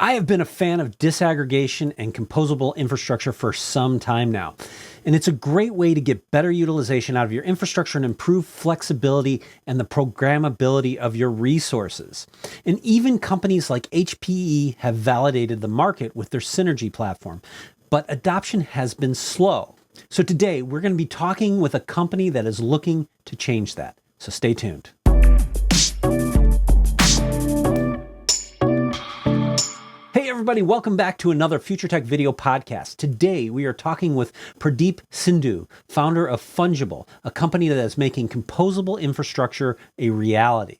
I have been a fan of disaggregation and composable infrastructure for some time now, and it's a great way to get better utilization out of your infrastructure and improve flexibility and the programmability of your resources. And even companies like HPE have validated the market with their Synergy platform, but adoption has been slow. So today we're going to be talking with a company that is looking to change that. So stay tuned. Hey everybody, welcome back to another FUTRtech video podcast. Today we are talking with Pradeep Sindhu, founder of Fungible, a company that is making composable infrastructure a reality.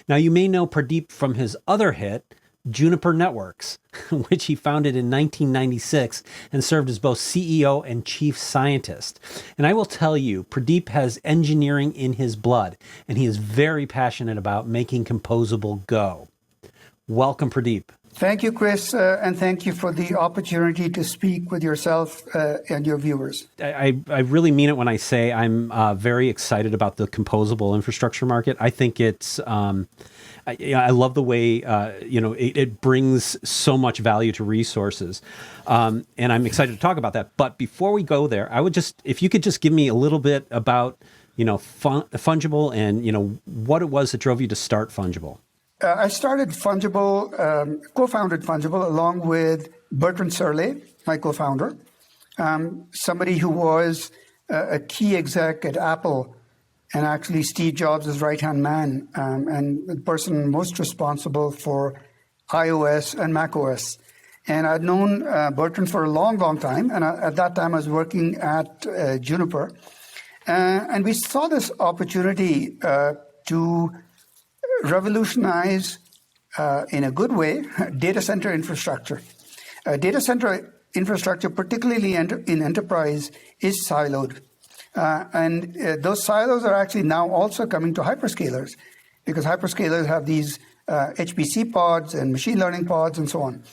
Now you may know Pradeep from his other hit, Juniper Networks, which he founded in 1996 and served as both CEO and chief scientist. And I will tell you, Pradeep has engineering in his blood, and he is very passionate about making composable go. Welcome, Pradeep. Thank you, Chris, and thank you for the opportunity to speak with yourself and your viewers. I really mean it when I say I'm very excited about the composable infrastructure market. I think it's, I love the way, it brings so much value to resources. And I'm excited to talk about that. But before we go there, I would just, if you could just give me a little bit about, Fungible and, what it was that drove you to start Fungible. I started Fungible, co-founded Fungible along with Bertrand Serle, my co-founder, somebody who was a key exec at Apple and actually Steve Jobs' right-hand man and the person most responsible for iOS and macOS. And I'd known Bertrand for a long, long time. And at that time, I was working at Juniper. And we saw this opportunity to revolutionize, in a good way, data center infrastructure. Data center infrastructure, particularly in enterprise, is siloed. And those silos are actually now also coming to hyperscalers, because hyperscalers have these HPC pods and machine learning pods and so on.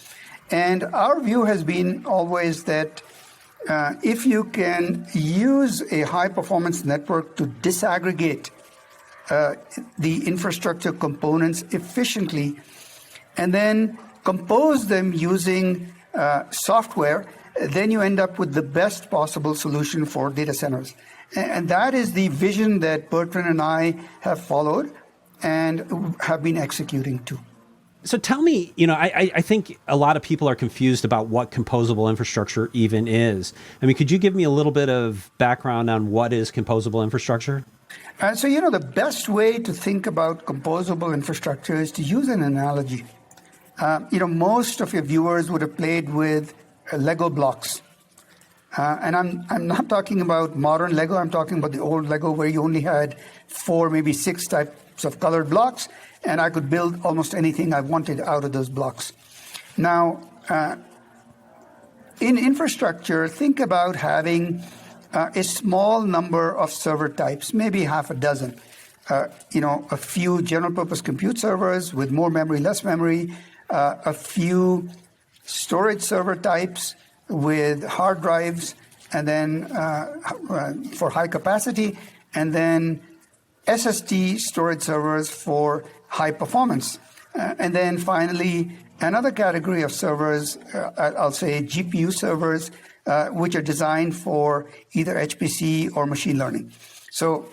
And our view has been always that if you can use a high-performance network to disaggregate the infrastructure components efficiently, and then compose them using software, then you end up with the best possible solution for data centers. And that is the vision that Bertrand and I have followed and have been executing to. So tell me, I think a lot of people are confused about what composable infrastructure even is. I mean, could you give me a little bit of background on what is composable infrastructure? So, the best way to think about composable infrastructure is to use an analogy. Most of your viewers would have played with Lego blocks. And I'm not talking about modern Lego. I'm talking about the old Lego where you only had 4, maybe 6 types of colored blocks, and I could build almost anything I wanted out of those blocks. Now, in infrastructure, think about having a small number of server types, maybe half a dozen. A few general-purpose compute servers with more memory, less memory, a few storage server types with hard drives, and then for high capacity, and then SSD storage servers for high performance. And then finally, another category of servers, I'll say GPU servers, which are designed for either HPC or machine learning. So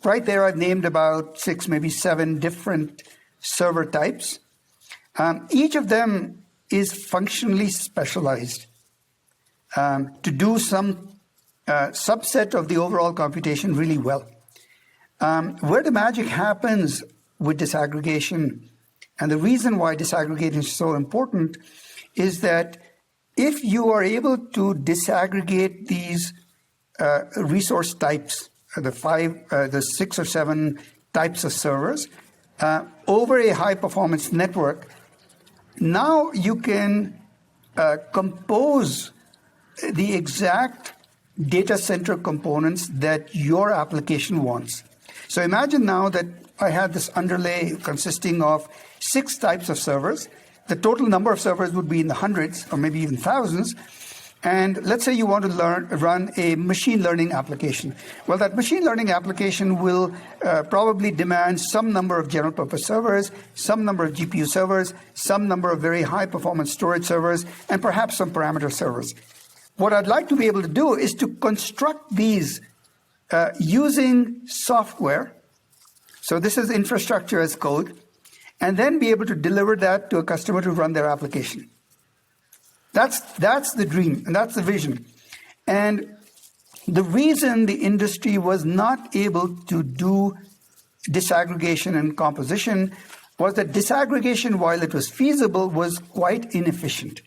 right there, I've named about 6, maybe 7 different server types. Each of them is functionally specialized to do some subset of the overall computation really well. Where the magic happens with disaggregation, and the reason why disaggregation is so important, is that if you are able to disaggregate these resource types, the 6 or 7 types of servers, over a high-performance network, now you can compose the exact data center components that your application wants. So imagine now that I had this underlay consisting of 6 types of servers. The total number of servers would be in the hundreds or maybe even thousands. And let's say you want to run a machine learning application. Well, that machine learning application will probably demand some number of general purpose servers, some number of GPU servers, some number of very high performance storage servers, and perhaps some parameter servers. What I'd like to be able to do is to construct these using software. So this is infrastructure as code, and then be able to deliver that to a customer to run their application. That's the dream, and that's the vision. And the reason the industry was not able to do disaggregation and composition was that disaggregation, while it was feasible, was quite inefficient.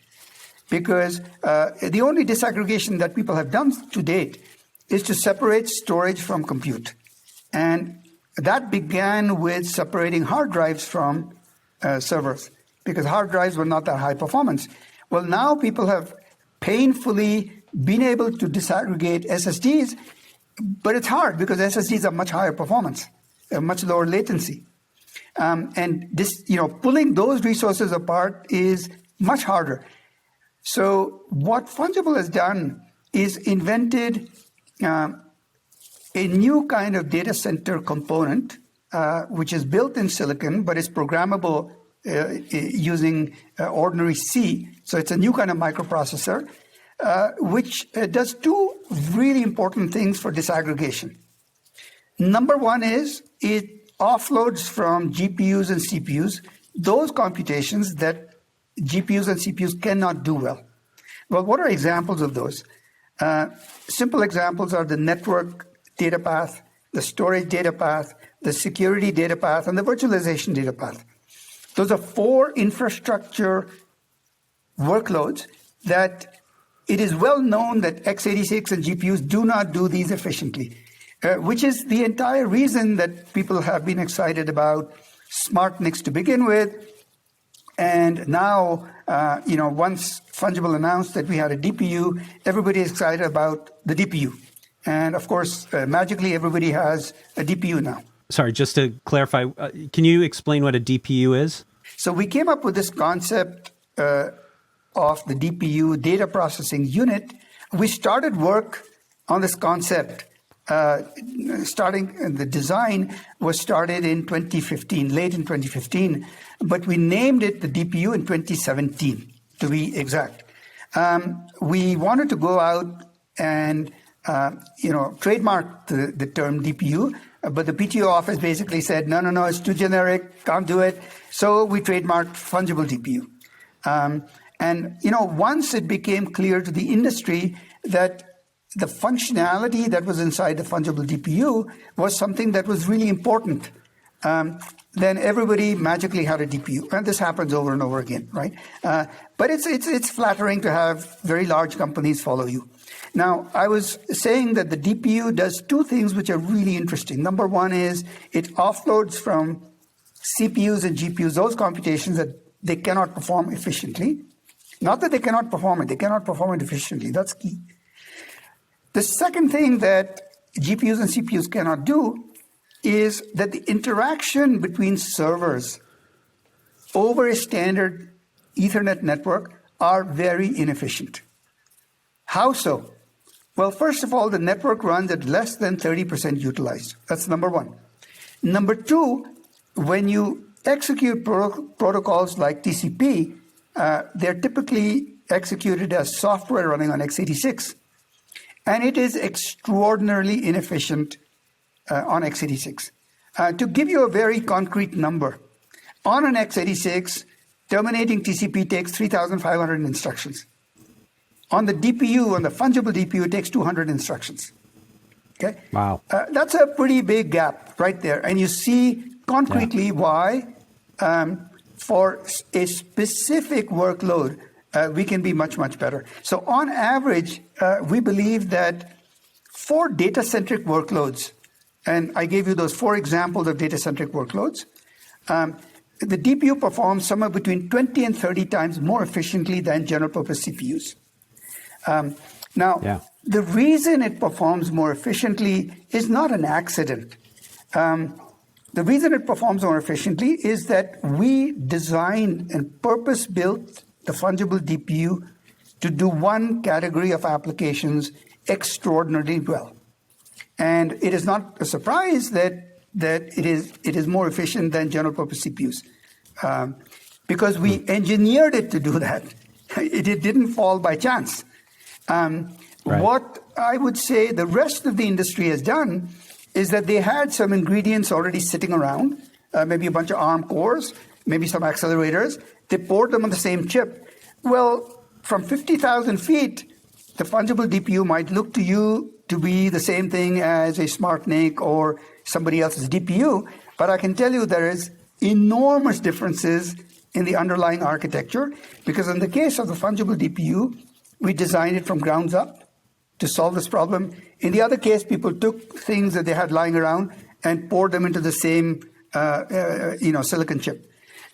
Because the only disaggregation that people have done to date is to separate storage from compute. And that began with separating hard drives from servers, because hard drives were not that high performance. Well, now people have painfully been able to disaggregate SSDs, but it's hard because SSDs are much higher performance, much lower latency. And this, pulling those resources apart is much harder. So what Fungible has done is invented a new kind of data center component, which is built in silicon, but is programmable using ordinary C. So it's a new kind of microprocessor, which does two really important things for disaggregation. Number one is it offloads from GPUs and CPUs those computations that GPUs and CPUs cannot do well. Well, what are examples of those? Simple examples are the network data path, the storage data path, the security data path, and the virtualization data path. Those are four infrastructure workloads that it is well known that x86 and GPUs do not do these efficiently, which is the entire reason that people have been excited about SmartNICs to begin with. And now, once Fungible announced that we had a DPU, everybody is excited about the DPU. And of course, magically, everybody has a DPU now. Sorry, just to clarify, can you explain what a DPU is? So we came up with this concept of the DPU, data processing unit. We started work on this concept. The design was started in 2015, late in 2015, but we named it the DPU in 2017, to be exact. We wanted to go out and trademark the term DPU, but the PTO office basically said, no, it's too generic, can't do it. So we trademarked Fungible DPU. Once it became clear to the industry that the functionality that was inside the Fungible DPU was something that was really important, then everybody magically had a DPU. And this happens over and over again, right? But it's flattering to have very large companies follow you. Now, I was saying that the DPU does two things which are really interesting. Number one is it offloads from CPUs and GPUs those computations that they cannot perform efficiently. Not that they cannot perform it, they cannot perform it efficiently. That's key. The second thing that GPUs and CPUs cannot do is that the interaction between servers over a standard Ethernet network are very inefficient. How so? Well, first of all, the network runs at less than 30% utilized. That's number one. Number two, when you execute protocols like TCP, they're typically executed as software running on x86. And it is extraordinarily inefficient on x86. To give you a very concrete number, on an x86, terminating TCP takes 3,500 instructions. On the DPU, on the Fungible DPU, it takes 200 instructions. Okay? Wow. That's a pretty big gap right there. And you see concretely why, for a specific workload, we can be much, much better. So on average, we believe that for data-centric workloads, and I gave you those four examples of data-centric workloads, the DPU performs somewhere between 20 and 30 times more efficiently than general-purpose CPUs. The reason it performs more efficiently is not an accident. The reason it performs more efficiently is that we designed and purpose-built the Fungible DPU to do one category of applications extraordinarily well. And it is not a surprise that it is more efficient than general purpose CPUs, because we engineered it to do that. It didn't fall by chance. What I would say the rest of the industry has done is that they had some ingredients already sitting around, maybe a bunch of ARM cores, maybe some accelerators. They poured them on the same chip. Well, from 50,000 feet, the fungible DPU might look to you to be the same thing as a smart NIC or somebody else's DPU, but I can tell you there is enormous differences in the underlying architecture, because in the case of the fungible DPU, we designed it from ground up to solve this problem. In the other case, people took things that they had lying around and poured them into the same silicon chip.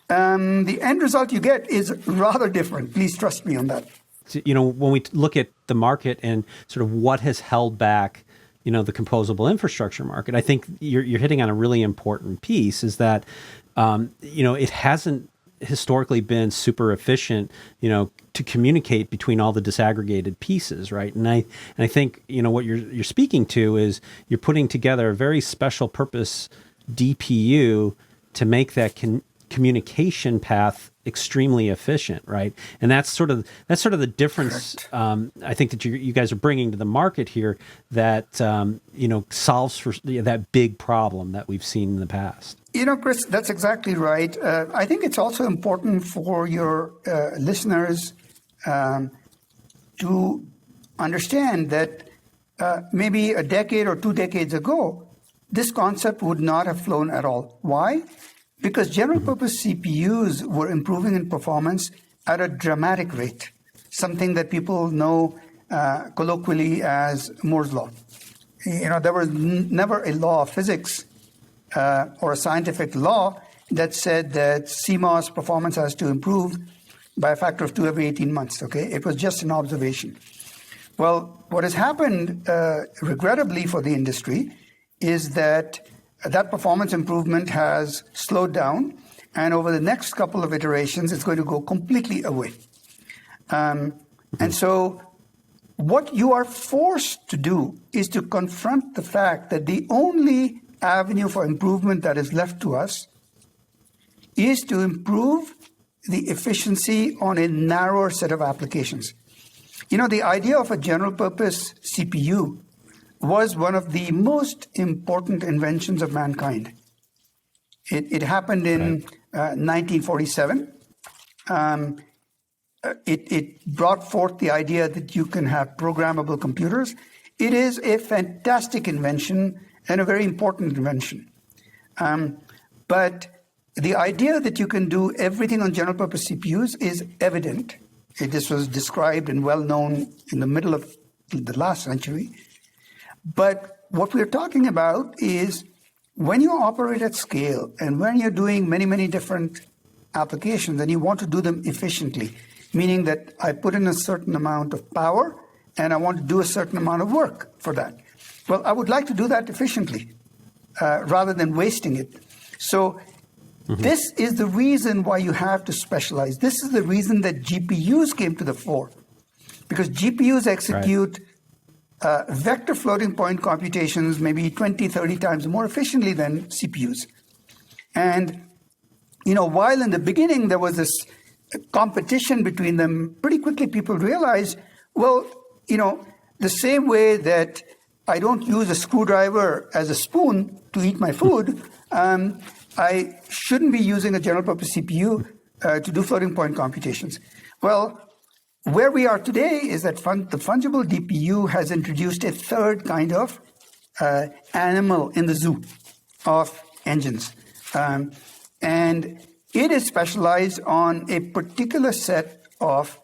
The end result you get is rather different. Please trust me on that. When we look at the market and sort of what has held back, the composable infrastructure market, I think you're hitting on a really important piece, is that, it hasn't historically been super efficient, to communicate between all the disaggregated pieces, right? And I think, what you're speaking to is you're putting together a very special purpose DPU to make that communication path extremely efficient, right? And that's sort of the difference. I think that you guys are bringing to the market here that solves for that big problem that we've seen in the past. Chris, that's exactly right. I think it's also important for your listeners to understand that maybe a decade or 2 decades ago, this concept would not have flown at all. Why? Because general purpose CPUs were improving in performance at a dramatic rate, something that people know colloquially as Moore's Law. There was never a law of physics or a scientific law that said that CMOS performance has to improve by a factor of 2 every 18 months, okay? It was just an observation. Well, what has happened, regrettably for the industry, is that performance improvement has slowed down, and over the next couple of iterations, it's going to go completely away. And so what you are forced to do is to confront the fact that the only avenue for improvement that is left to us is to improve the efficiency on a narrower set of applications. The idea of a general purpose CPU was one of the most important inventions of mankind. It happened in 1947. It brought forth the idea that you can have programmable computers. It is a fantastic invention and a very important invention. But the idea that you can do everything on general purpose CPUs is evident. This was described and well known in the middle of the last century. But what we're talking about is when you operate at scale and when you're doing many, many different applications and you want to do them efficiently, meaning that I put in a certain amount of power and I want to do a certain amount of work for that. Well, I would like to do that efficiently rather than wasting it. So this is the reason why you have to specialize. This is the reason that GPUs came to the fore, because GPUs execute vector floating point computations maybe 20, 30 times more efficiently than CPUs. And, while in the beginning there was this competition between them, pretty quickly people realized, well, the same way that I don't use a screwdriver as a spoon to eat my food, I shouldn't be using a general purpose CPU to do floating point computations. Well, where we are today is that the fungible DPU has introduced a third kind of animal in the zoo of engines. And it is specialized on a particular set of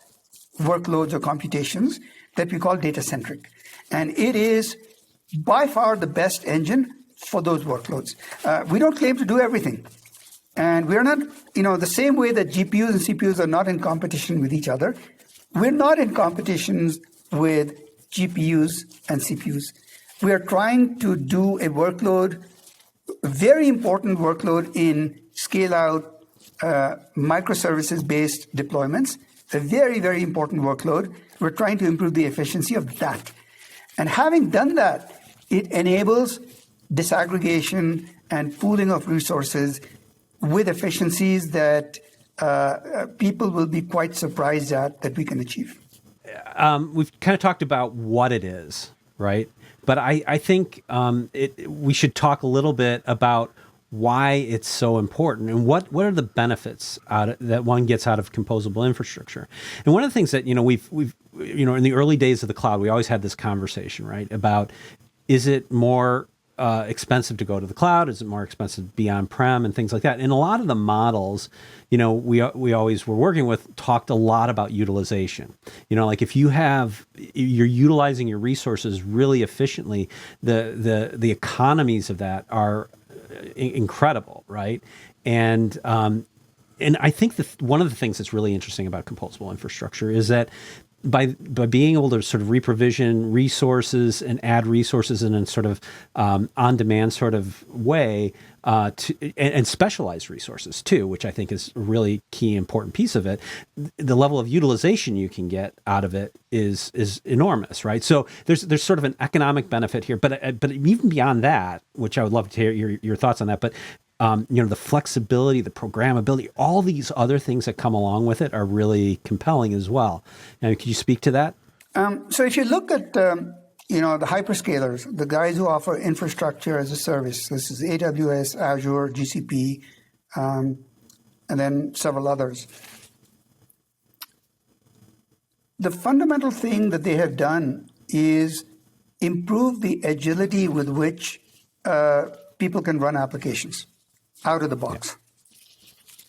workloads or computations that we call data-centric. And it is by far the best engine for those workloads. We don't claim to do everything. And we're not, the same way that GPUs and CPUs are not in competition with each other, we're not in competitions with GPUs and CPUs. We are trying to do a workload, a very important workload in scale-out microservices-based deployments a very, very important workload. We're trying to improve the efficiency of that. And having done that, it enables disaggregation and pooling of resources with efficiencies that people will be quite surprised at that we can achieve. We've kind of talked about what it is, right? But I think we should talk a little bit about why it's so important and what are the benefits that one gets out of composable infrastructure. And one of the things that we've in the early days of the cloud, we always had this conversation, right, about is it more expensive to go to the cloud? Is it more expensive to be on-prem and things like that? And a lot of the models, we always were working with talked a lot about utilization. Like if you're utilizing your resources really efficiently, the economies of that are incredible, right? And I think one of the things that's really interesting about composable infrastructure is that by being able to sort of reprovision resources and add resources in a sort of on-demand sort of way, and specialized resources too, which I think is a really key important piece of it, the level of utilization you can get out of it is enormous, right? So there's sort of an economic benefit here, but even beyond that, which I would love to hear your thoughts on that, but the flexibility, the programmability, all these other things that come along with it are really compelling as well. Now, could you speak to that? So if you look at, the hyperscalers, the guys who offer infrastructure as a service, this is AWS, Azure, GCP, and then several others. The fundamental thing that they have done is improve the agility with which people can run applications out of the box.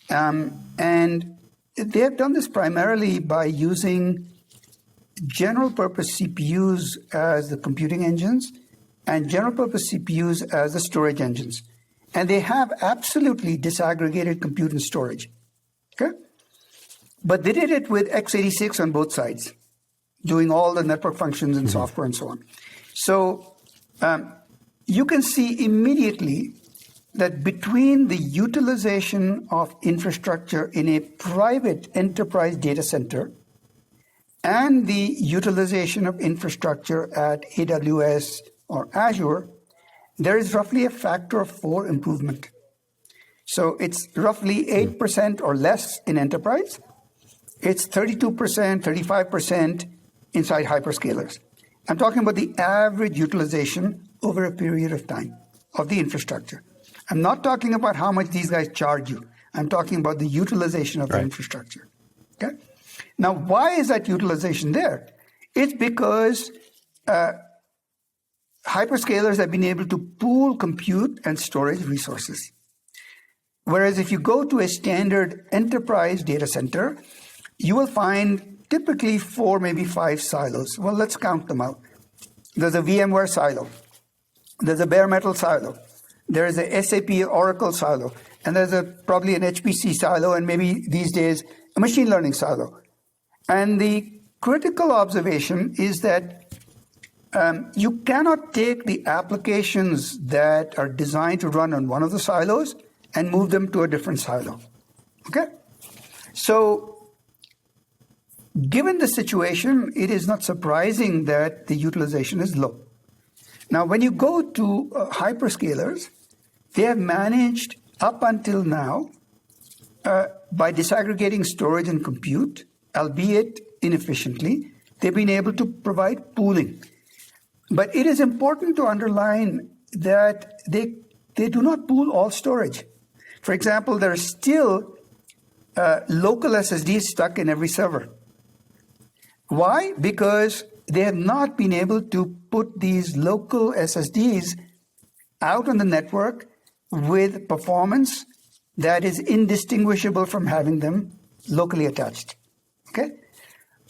Yeah. And they have done this primarily by using general purpose CPUs as the computing engines and general purpose CPUs as the storage engines. And they have absolutely disaggregated compute and storage. Okay? But they did it with x86 on both sides, doing all the network functions and software and so on. So you can see immediately that between the utilization of infrastructure in a private enterprise data center and the utilization of infrastructure at AWS or Azure, there is roughly a factor of 4 improvement. So it's roughly 8% or less in enterprise. It's 32%, 35% inside hyperscalers. I'm talking about the average utilization over a period of time of the infrastructure. I'm not talking about how much these guys charge you. I'm talking about the utilization of the infrastructure. Okay? Now, why is that utilization there? It's because hyperscalers have been able to pool compute and storage resources. Whereas if you go to a standard enterprise data center, you will find typically 4, maybe 5 silos. Well, let's count them out. There's a VMware silo. There's a bare metal silo. There is a SAP Oracle silo. And there's probably an HPC silo, and maybe these days a machine learning silo. And the critical observation is that you cannot take the applications that are designed to run on one of the silos and move them to a different silo. Okay? So given the situation, it is not surprising that the utilization is low. Now, when you go to hyperscalers, they have managed up until now, by disaggregating storage and compute, albeit inefficiently, they've been able to provide pooling. But it is important to underline that they do not pool all storage. For example, there are still local SSDs stuck in every server. Why? Because they have not been able to put these local SSDs out on the network with performance that is indistinguishable from having them locally attached. Okay?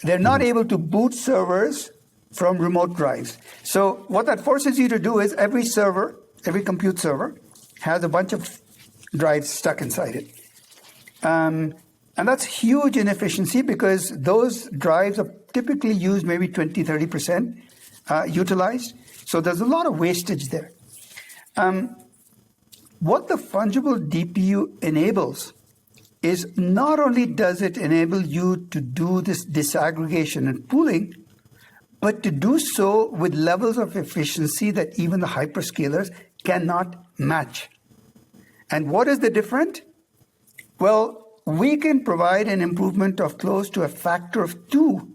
They're not able to boot servers from remote drives. So what that forces you to do is every server, every compute server, has a bunch of drives stuck inside it. And that's huge inefficiency because those drives are typically used maybe 20, 30% utilized. So there's a lot of wastage there. What the fungible DPU enables is not only does it enable you to do this disaggregation and pooling, but to do so with levels of efficiency that even the hyperscalers cannot match. And what is the difference? Well, we can provide an improvement of close to a factor of 2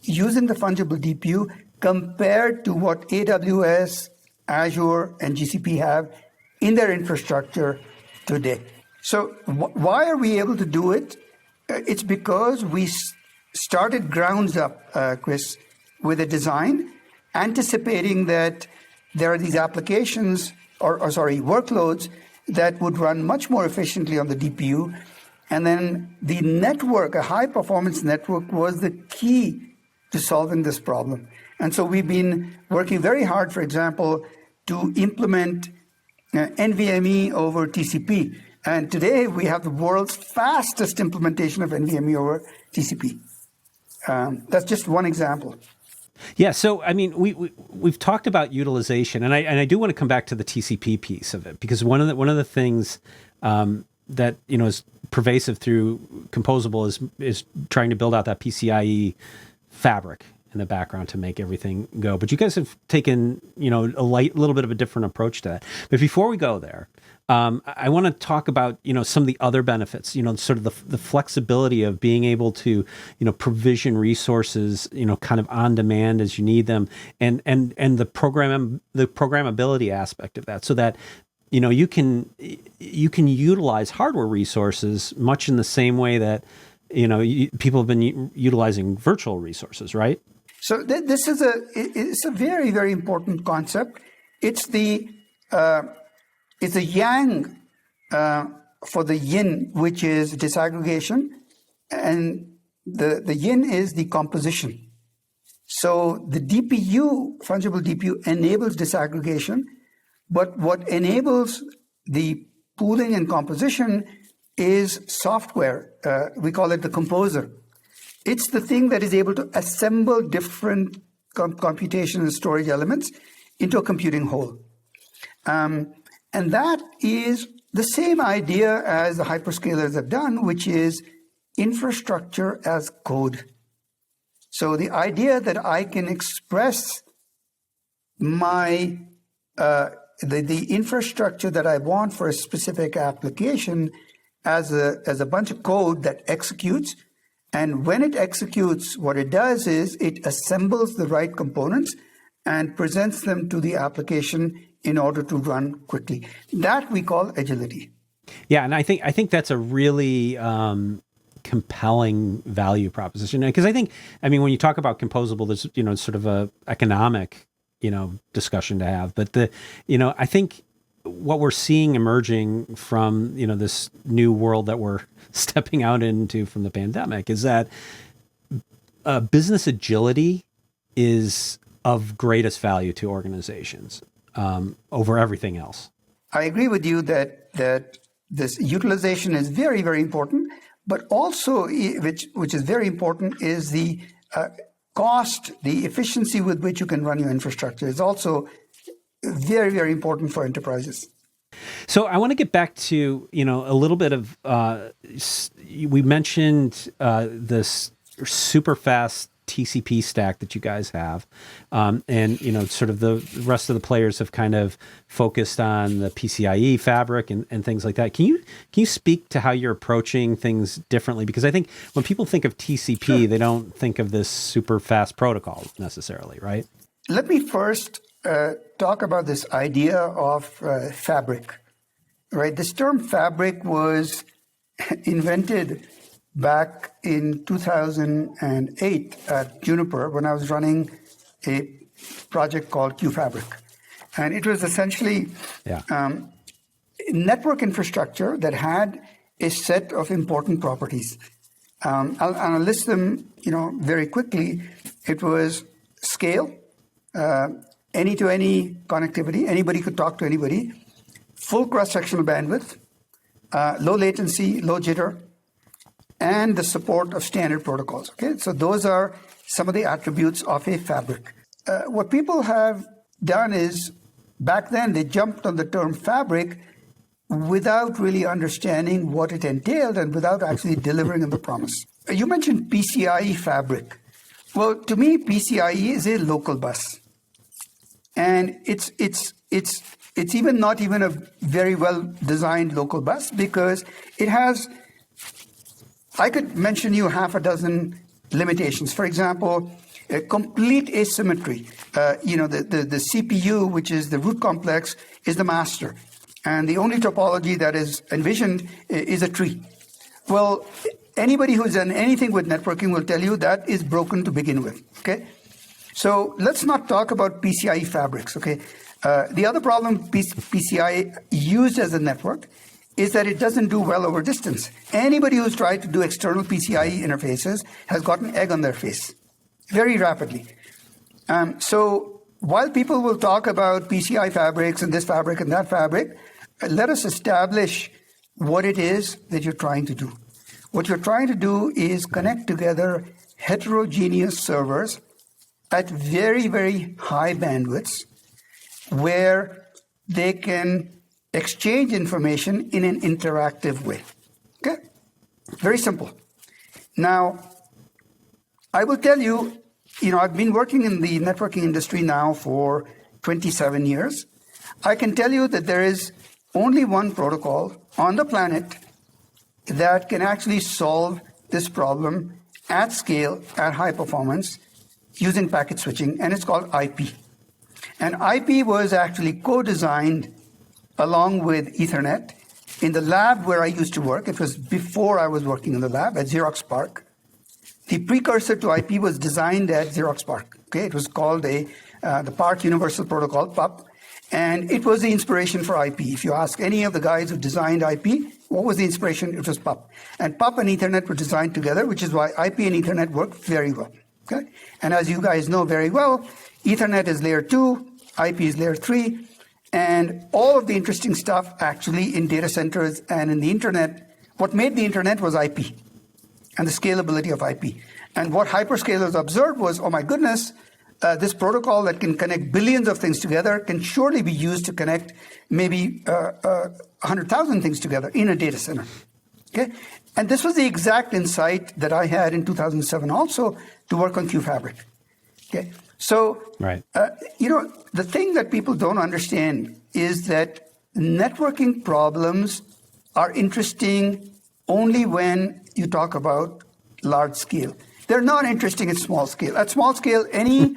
using the fungible DPU compared to what AWS, Azure, and GCP have in their infrastructure today. So why are we able to do it? It's because we started grounds up, Chris, with a design, anticipating that there are these applications, workloads that would run much more efficiently on the DPU. And then the network, a high-performance network, was the key to solving this problem. And so we've been working very hard, for example, to implement NVMe over TCP. And today we have the world's fastest implementation of NVMe over TCP. That's just one example. Yeah, so I mean, we've talked about utilization, and I do want to come back to the TCP piece of it, because one of the things that is pervasive through Composable is trying to build out that PCIe fabric in the background to make everything go. But you guys have taken a little bit of a different approach to that. But before we go there, I want to talk about some of the other benefits, sort of the flexibility of being able to provision resources kind of on demand as you need them, and the programmability aspect of that, so that you can utilize hardware resources much in the same way that people have been utilizing virtual resources, right? So this is it's a very, very important concept. It's the yang for the yin, which is disaggregation, and the yin is the composition. So the DPU, fungible DPU, enables disaggregation, but what enables the pooling and composition is software. We call it the composer. It's the thing that is able to assemble different computation and storage elements into a computing whole. And that is the same idea as the hyperscalers have done, which is infrastructure as code. So the idea that I can express my the infrastructure that I want for a specific application as a bunch of code that executes. And when it executes, what it does is it assembles the right components and presents them to the application in order to run quickly. That we call agility. Yeah, and I think that's a really compelling value proposition, because I mean, when you talk about composable, there's sort of a economic discussion to have, but I think what we're seeing emerging from this new world that we're stepping out into from the pandemic is that business agility is of greatest value to organizations over everything else. I agree with you that this utilization is very, very important, but also which is very important is the cost, the efficiency with which you can run your infrastructure is also very, very important for enterprises. So I want to get back to, a little bit of, we mentioned this super fast TCP stack that you guys have. And, sort of the rest of the players have kind of focused on the PCIe fabric and things like that. Can you speak to how you're approaching things differently? Because I think when people think of TCP, sure, they don't think of this super fast protocol necessarily, right? Let me first talk about this idea of fabric, right? This term fabric was invented back in 2008 at Juniper when I was running a project called QFabric. And it was essentially network infrastructure that had a set of important properties. I'll list them, very quickly. It was scale, any-to-any connectivity. Anybody could talk to anybody. Full cross-sectional bandwidth, low latency, low jitter, and the support of standard protocols. Okay, so those are some of the attributes of a fabric. What people have done is, back then they jumped on the term fabric without really understanding what it entailed and without actually delivering on the promise. You mentioned PCIe fabric. Well, to me, PCIe is a local bus. And it's even not even a very well designed local bus, because it has, I could mention you half a dozen limitations. For example, a complete asymmetry. The CPU, which is the root complex, is the master. And the only topology that is envisioned is a tree. Well, anybody who's done anything with networking will tell you that is broken to begin with, okay? So let's not talk about PCIe fabrics, okay? The other problem PCIe used as a network is that it doesn't do well over distance. Anybody who's tried to do external PCIe interfaces has gotten egg on their face very rapidly. So while people will talk about PCI fabrics and this fabric and that fabric, let us establish what it is that you're trying to do. What you're trying to do is connect together heterogeneous servers at very, very high bandwidths where they can exchange information in an interactive way. Okay? Very simple. Now, I will tell you, I've been working in the networking industry now for 27 years. I can tell you that there is only one protocol on the planet that can actually solve this problem at scale, at high performance, using packet switching, and it's called IP. And IP was actually co-designed along with Ethernet in the lab where I used to work. It was before I was working in the lab at Xerox PARC. The precursor to IP was designed at Xerox PARC. Okay, it was called the PARC Universal Protocol, PUP, and it was the inspiration for IP. If you ask any of the guys who designed IP, what was the inspiration? It was PUP. And PUP and Ethernet were designed together, which is why IP and Ethernet work very well. Okay, and as you guys know very well, Ethernet is layer 2, IP is layer 3, and all of the interesting stuff actually in data centers and in the internet, what made the internet was IP and the scalability of IP. And what hyperscalers observed was, oh my goodness, this protocol that can connect billions of things together can surely be used to connect maybe 100,000 things together in a data center. Okay, and this was the exact insight that I had in 2007 also to work on QFabric. Okay, so right. The thing that people don't understand is that networking problems are interesting only when you talk about large scale. They're not interesting at small scale. At small scale, any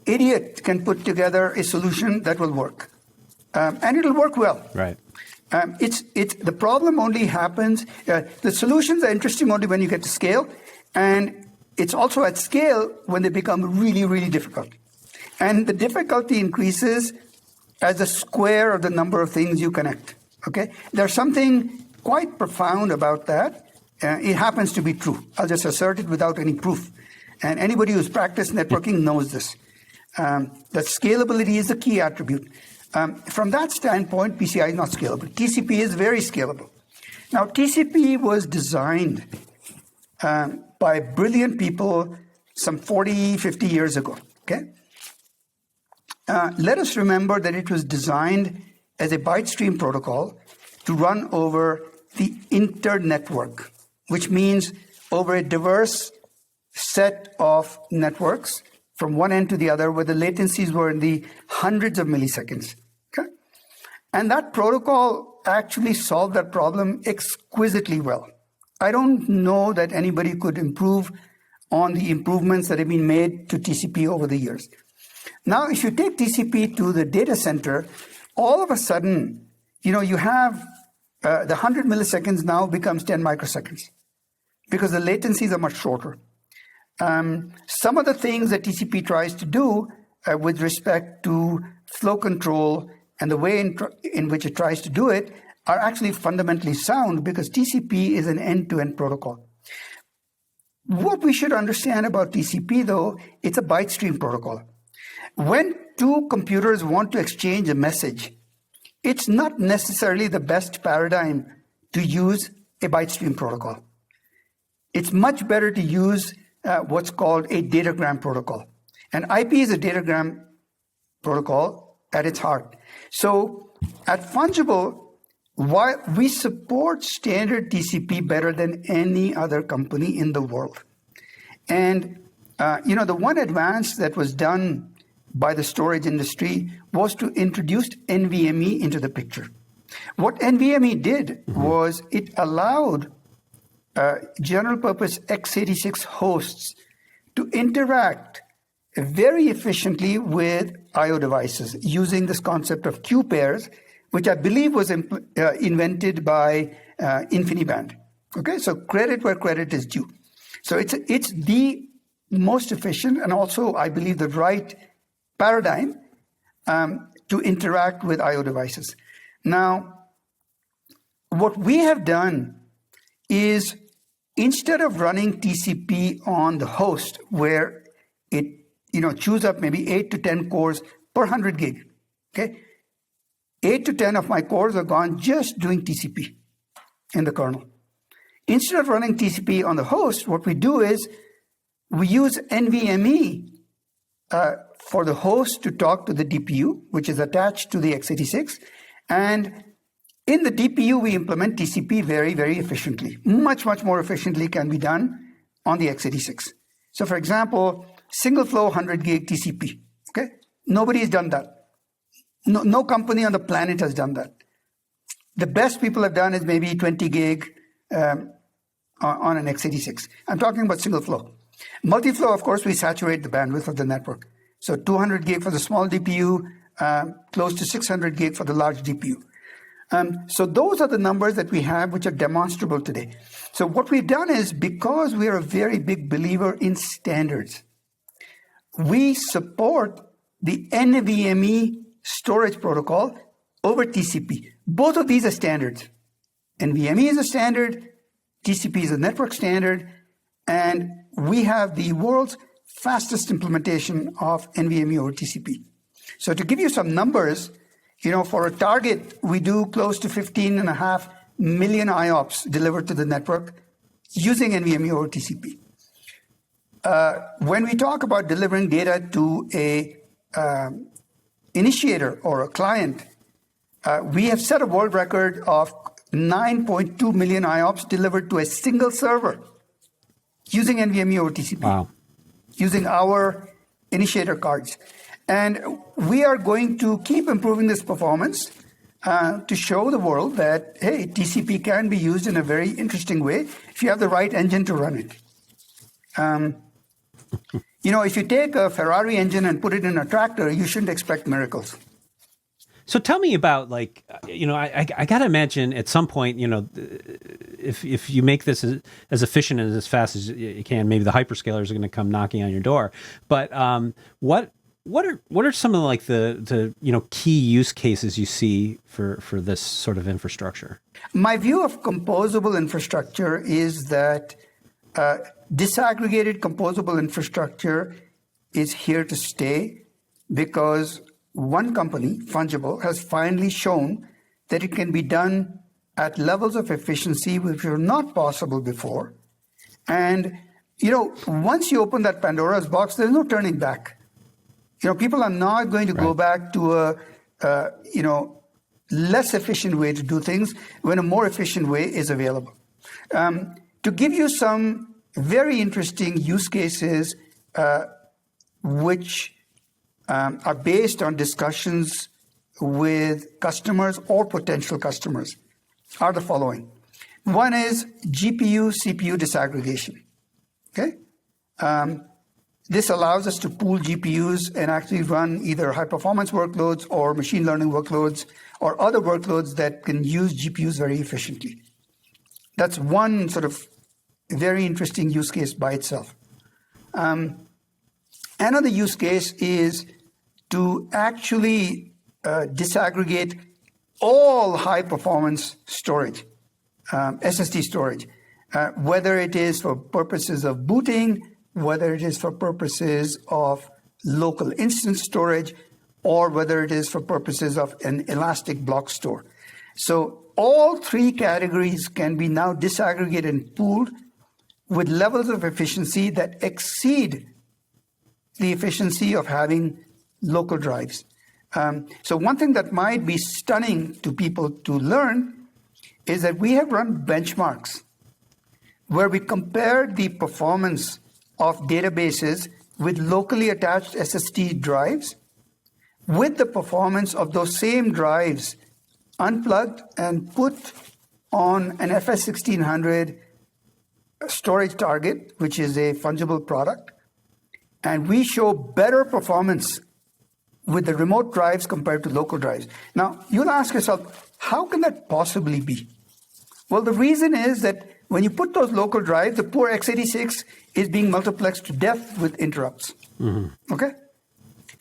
idiot can put together a solution that will work, and it'll work well. Right. The problem only happens. The solutions are interesting only when you get to scale, and it's also at scale when they become really, really difficult. And the difficulty increases as the square of the number of things you connect. Okay, there's something quite profound about that. It happens to be true. I'll just assert it without any proof. And anybody who's practiced networking knows this. That scalability is the key attribute. From that standpoint, PCI is not scalable. TCP is very scalable. Now, TCP was designed by brilliant people some 40, 50 years ago. Okay? Let us remember that it was designed as a byte stream protocol to run over the internetwork, which means over a diverse set of networks from one end to the other, where the latencies were in the hundreds of milliseconds. Okay? And that protocol actually solved that problem exquisitely well. I don't know that anybody could improve on the improvements that have been made to TCP over the years. Now, if you take TCP to the data center, all of a sudden, you have the 100 milliseconds now becomes 10 microseconds because the latencies are much shorter. Some of the things that TCP tries to do with respect to flow control and the way in which it tries to do it are actually fundamentally sound because TCP is an end-to-end protocol. What we should understand about TCP, though, it's a byte stream protocol. When two computers want to exchange a message, it's not necessarily the best paradigm to use a byte stream protocol. It's much better to use what's called a datagram protocol. And IP is a datagram protocol at its heart. So at Fungible, while we support standard TCP better than any other company in the world. And, the one advance that was done by the storage industry was to introduce NVMe into the picture. What NVMe did was it allowed general purpose x86 hosts to interact very efficiently with I/O devices using this concept of queue pairs, which I believe was invented by InfiniBand. Okay, so credit where credit is due. So it's the most efficient and also, I believe, the right paradigm to interact with I/O devices. Now, what we have done is instead of running TCP on the host, where it chews up maybe 8 to 10 cores per 100 gig, okay? 8 to 10 of my cores are gone just doing TCP in the kernel. Instead of running TCP on the host, what we do is we use NVMe for the host to talk to the DPU, which is attached to the x86. And in the DPU, we implement TCP very, very efficiently. Much, much more efficiently can be done on the x86. So for example, single flow 100 gig TCP, okay? Nobody's done that. No company on the planet has done that. The best people have done is maybe 20 gig on an x86. I'm talking about single flow. Multi-flow, of course, we saturate the bandwidth of the network. So 200 gig for the small DPU, close to 600 gig for the large DPU. So those are the numbers that we have, which are demonstrable today. So what we've done is, because we are a very big believer in standards, we support the NVMe storage protocol over TCP. Both of these are standards. NVMe is a standard, TCP is a network standard, and we have the world's fastest implementation of NVMe over TCP. So to give you some numbers, for a target, we do close to 15.5 million IOPS delivered to the network using NVMe over TCP. When we talk about delivering data to a initiator or a client, we have set a world record of 9.2 million IOPS delivered to a single server using NVMe over TCP. Wow. Using our initiator cards. And we are going to keep improving this performance to show the world that, hey, TCP can be used in a very interesting way if you have the right engine to run it. If you take a Ferrari engine and put it in a tractor, you shouldn't expect miracles. So tell me about, I got to imagine at some point, if you make this as efficient and as fast as you can, maybe the hyperscalers are going to come knocking on your door. But what are some of the key use cases you see for this sort of infrastructure? My view of composable infrastructure is that disaggregated composable infrastructure is here to stay, because one company, Fungible, has finally shown that it can be done at levels of efficiency which were not possible before. And, once you open that Pandora's box, there's no turning back. People are not going to go back to a less efficient way to do things when a more efficient way is available. To give you some very interesting use cases which are based on discussions with customers or potential customers, are the following. One is GPU, CPU disaggregation. Okay? This allows us to pool GPUs and actually run either high-performance workloads or machine learning workloads or other workloads that can use GPUs very efficiently. That's one sort of very interesting use case by itself. Another use case is to actually disaggregate all high-performance storage, SSD storage, whether it is for purposes of booting, whether it is for purposes of local instance storage, or whether it is for purposes of an elastic block store. So all three categories can be now disaggregated and pooled with levels of efficiency that exceed the efficiency of having local drives. So one thing that might be stunning to people to learn is that we have run benchmarks where we compare the performance of databases with locally attached SSD drives with the performance of those same drives unplugged and put on an FS1600 storage target, which is a fungible product. And we show better performance with the remote drives compared to local drives. Now, you'll ask yourself, how can that possibly be? Well, the reason is that when you put those local drives, the poor x86 is being multiplexed to death with interrupts. Okay?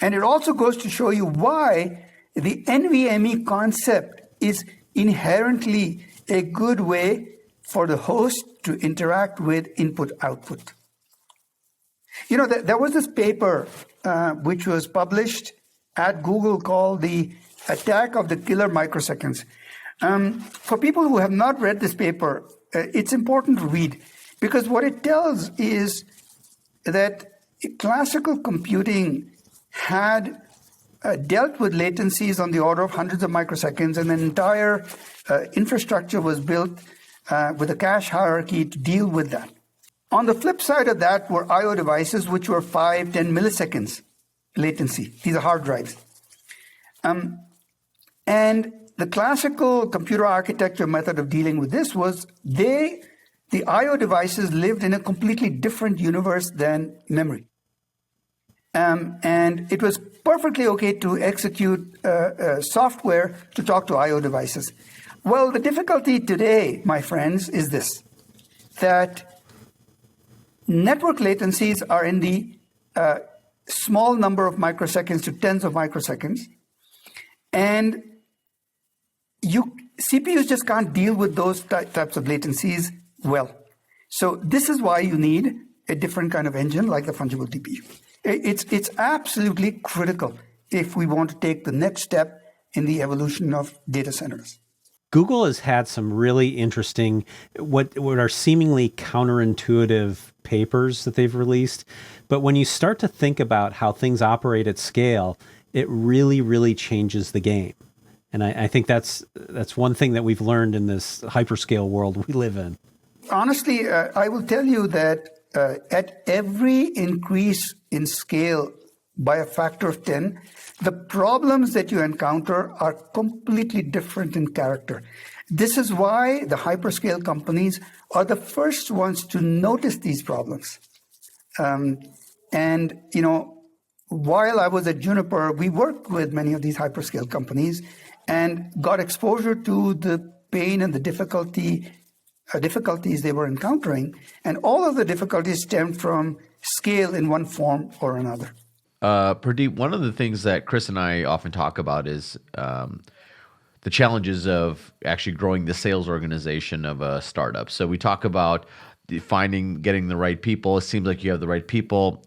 And it also goes to show you why the NVMe concept is inherently a good way for the host to interact with input-output. You know, there was this paper which was published at Google called The Attack of the Killer Microseconds. For people who have not read this paper, it's important to read because what it tells is that classical computing had dealt with latencies on the order of hundreds of microseconds, and an entire infrastructure was built with a cache hierarchy to deal with that. On the flip side of that were I/O devices, which were 5, 10 milliseconds latency. These are hard drives. And the classical computer architecture method of dealing with this was the I/O devices lived in a completely different universe than memory. And it was perfectly okay to execute software to talk to I/O devices. Well, the difficulty today, my friends, is this, that network latencies are in the small number of microseconds to tens of microseconds. And CPUs just can't deal with those types of latencies well. So this is why you need a different kind of engine like the fungible TPU. It's absolutely critical if we want to take the next step in the evolution of data centers. Google has had some really interesting, what are seemingly counterintuitive papers that they've released. But when you start to think about how things operate at scale, it really, really changes the game. And I think that's one thing that we've learned in this hyperscale world we live in. Honestly, I will tell you that at every increase in scale by a factor of 10, the problems that you encounter are completely different in character. This is why the hyperscale companies are the first ones to notice these problems. And, you know, while I was at Juniper, we worked with many of these hyperscale companies and got exposure to the pain and the difficulties they were encountering. And all of the difficulties stemmed from scale in one form or another. Pradeep, one of the things that Chris and I often talk about is the challenges of actually growing the sales organization of a startup. So we talk about getting the right people. It seems like you have the right people.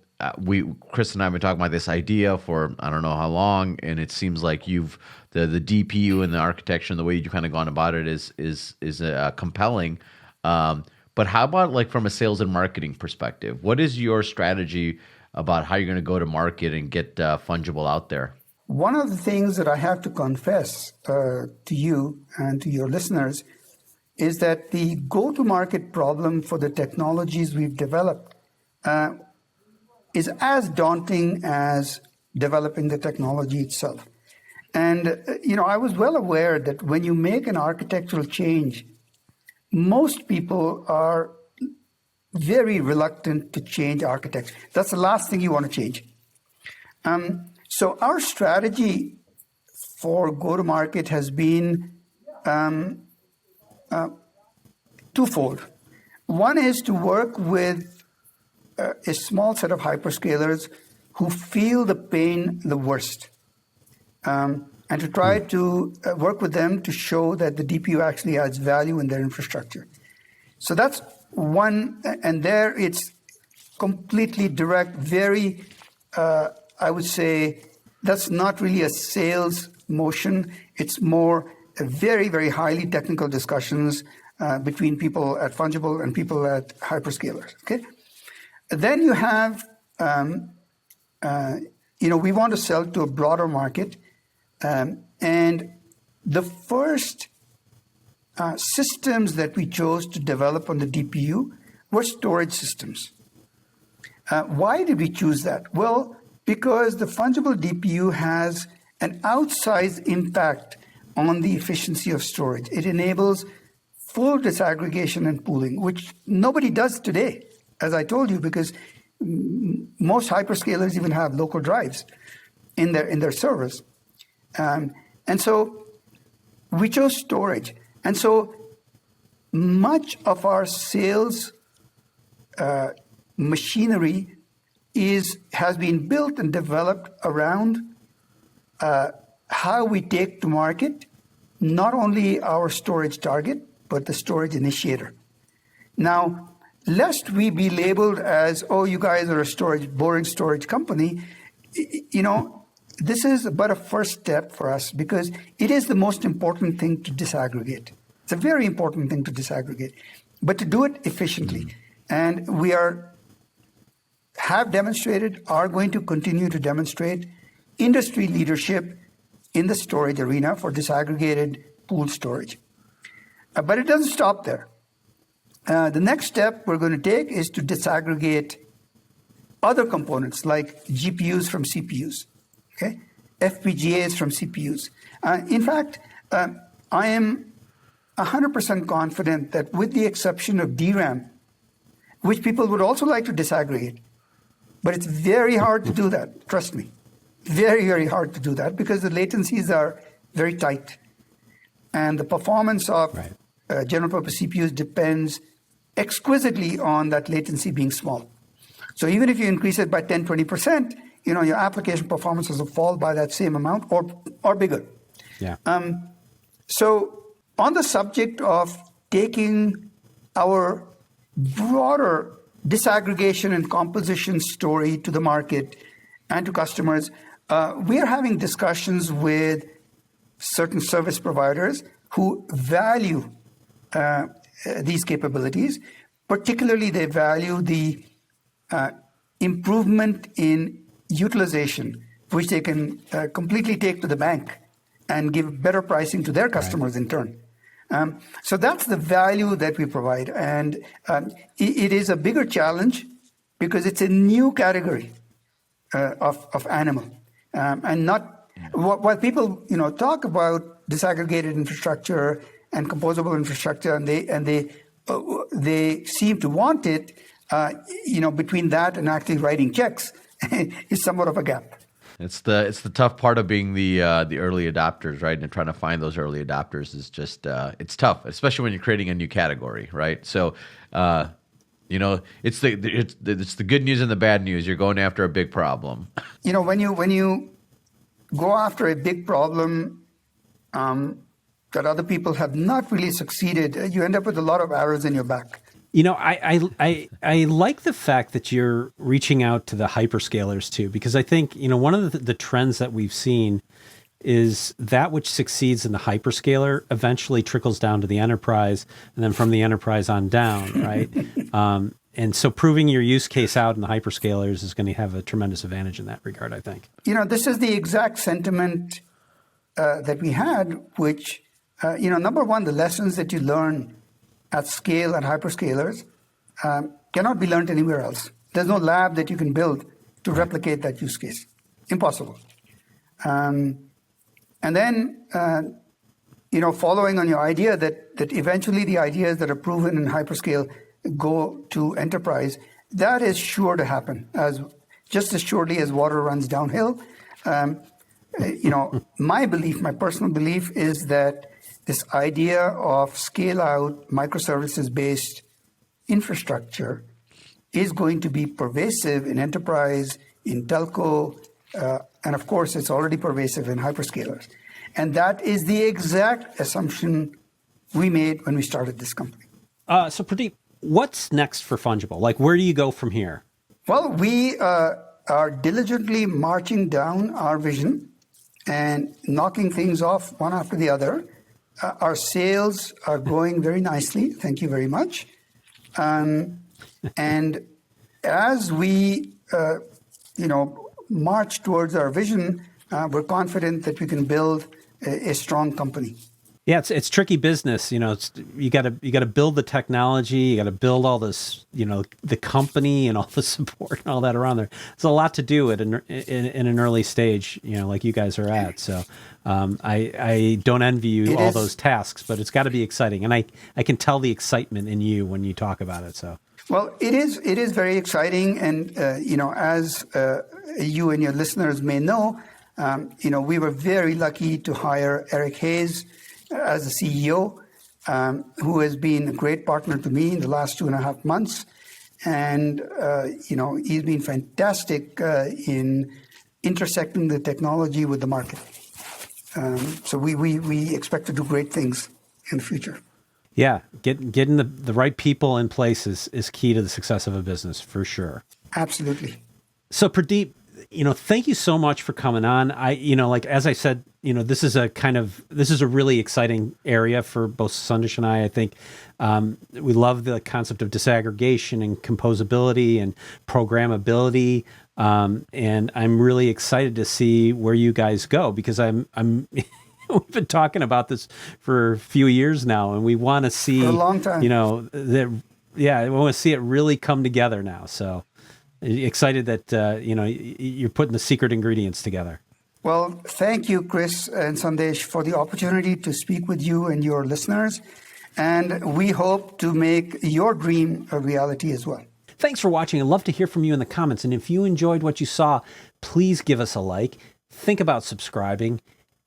Chris and I have been talking about this idea for I don't know how long, and it seems like the DPU and the architecture and the way you kind of gone about it is compelling. But how about like from a sales and marketing perspective? What is your strategy about how you're going to go to market and get Fungible out there? One of the things that I have to confess to you and to your listeners is that the go-to-market problem for the technologies we've developed is as daunting as developing the technology itself. And, you know, I was well aware that when you make an architectural change, most people are very reluctant to change architecture. That's the last thing you want to change. So our strategy for go-to-market has been twofold. One is to work with a small set of hyperscalers who feel the pain the worst, and to try to work with them to show that the DPU actually adds value in their infrastructure. So that's one, and there it's completely direct, very, I would say, that's not really a sales motion. It's more a very, very highly technical discussions between people at Fungible and people at hyperscalers, okay? Then you have, we want to sell to a broader market, And the first systems that we chose to develop on the DPU were storage systems. Why did we choose that? Well, because the fungible DPU has an outsized impact on the efficiency of storage. It enables full disaggregation and pooling, which nobody does today, as I told you, because most hyperscalers even have local drives in their servers. And so we chose storage. And so much of our sales machinery has been built and developed around how we take to market not only our storage target, but the storage initiator. Now, lest we be labeled as, oh, you guys are a boring storage company, this is but a first step for us because it is the most important thing to disaggregate. It's a very important thing to disaggregate, but to do it efficiently. And we have demonstrated, are going to continue to demonstrate industry leadership in the storage arena for disaggregated pooled storage. But it doesn't stop there. The next step we're going to take is to disaggregate other components like GPUs from CPUs, okay? FPGAs from CPUs. In fact, I am 100% confident that with the exception of DRAM, which people would also like to disaggregate, but it's very hard to do that, trust me. Very, very hard to do that because the latencies are very tight. And the performance of general purpose CPUs depends exquisitely on that latency being small. So even if you increase it by 10, 20%, your application performances will fall by that same amount or bigger. Yeah. So on the subject of taking our broader disaggregation and composition story to the market and to customers, we are having discussions with certain service providers who value these capabilities. Particularly, they value the improvement in utilization, which they can completely take to the bank and give better pricing to their customers in turn. So that's the value that we provide. And it is a bigger challenge because it's a new category of animal. And not while people talk about disaggregated infrastructure and composable infrastructure, and they seem to want it, between that and actually writing checks is somewhat of a gap. It's the tough part of being the early adopters, right? And trying to find those early adopters is just it's tough, especially when you're creating a new category, right? So it's the good news and the bad news. You're going after a big problem. When you go after a big problem that other people have not really succeeded, you end up with a lot of arrows in your back. I like the fact that you're reaching out to the hyperscalers too, because I think, one of the trends that we've seen is that which succeeds in the hyperscaler eventually trickles down to the enterprise, and then from the enterprise on down, right? And so proving your use case out in the hyperscalers is going to have a tremendous advantage in that regard, I think. This is the exact sentiment that we had, which, number one, the lessons that you learn at scale at hyperscalers cannot be learned anywhere else. There's no lab that you can build to replicate that use case. Impossible. And then, following on your idea that eventually the ideas that are proven in hyperscale go to enterprise, that is sure to happen, just as surely as water runs downhill. My personal belief is that this idea of scale-out microservices-based infrastructure is going to be pervasive in enterprise, in telco, and of course, it's already pervasive in hyperscalers. And that is the exact assumption we made when we started this company. So Pradeep, what's next for Fungible? Like, where do you go from here? Well, we are diligently marching down our vision and knocking things off one after the other. Our sales are growing very nicely. Thank you very much. And as we, march towards our vision, we're confident that we can build a strong company. Yeah, it's tricky business. You know, you got to build the technology, you got to build all this, you know, the company and all the support and all that around there. There's a lot to do in an early stage, you know, like you guys are at. So I don't envy you all those tasks, but it's got to be exciting, and I can tell the excitement in you when you talk about it. So. Well, it is very exciting, and you know, as you and your listeners may know, you know, we were very lucky to hire Eric Hayes as the CEO, who has been a great partner to me in the last 2.5 months. And, you know, he's been fantastic in intersecting the technology with the market. So we expect to do great things in the future. Yeah, getting the right people in place is key to the success of a business, for sure. Absolutely. So Pradeep, you know, thank you so much for coming on. You know, like, as I said, you know, this is a really exciting area for both Sundish and I think we love the concept of disaggregation and composability and programmability. And I'm really excited to see where you guys go, because I'm we've been talking about this for a few years now, and we want to see, for a long time, you know, we want to see it really come together now. So excited that, you know, you're putting the secret ingredients together. Well, thank you, Chris and Sandesh, for the opportunity to speak with you and your listeners. And we hope to make your dream a reality as well. Thanks for watching. I'd love to hear from you in the comments. And if you enjoyed what you saw, please give us a like. Think about subscribing,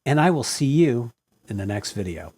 and I will see you in the next video.